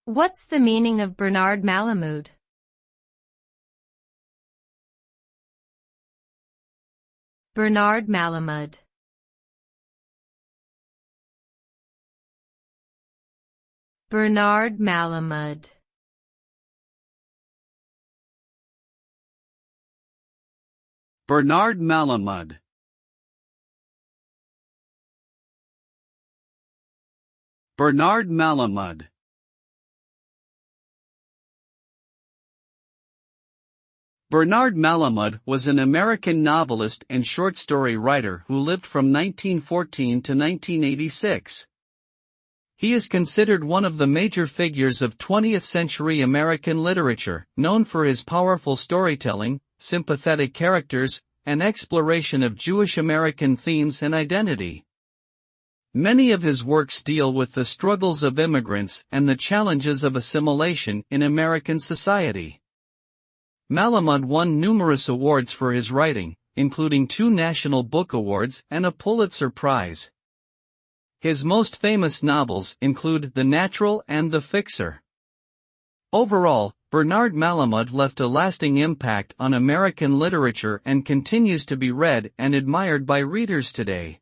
What's the meaning of Bernard Malamud? Bernard Malamud. Bernard Malamud. Bernard Malamud. Bernard Malamud. Bernard Malamud was an American novelist and short story writer who lived from 1914 to 1986. He is considered one of the major figures of 20th-century American literature, known for his powerful storytelling, sympathetic characters, and exploration of Jewish American themes and identity. Many of his works deal with the struggles of immigrants and the challenges of assimilation in American society. Malamud won numerous awards for his writing, including 2 National Book Awards and a Pulitzer Prize. His most famous novels include The Natural and The Fixer. Overall, Bernard Malamud left a lasting impact on American literature and continues to be read and admired by readers today.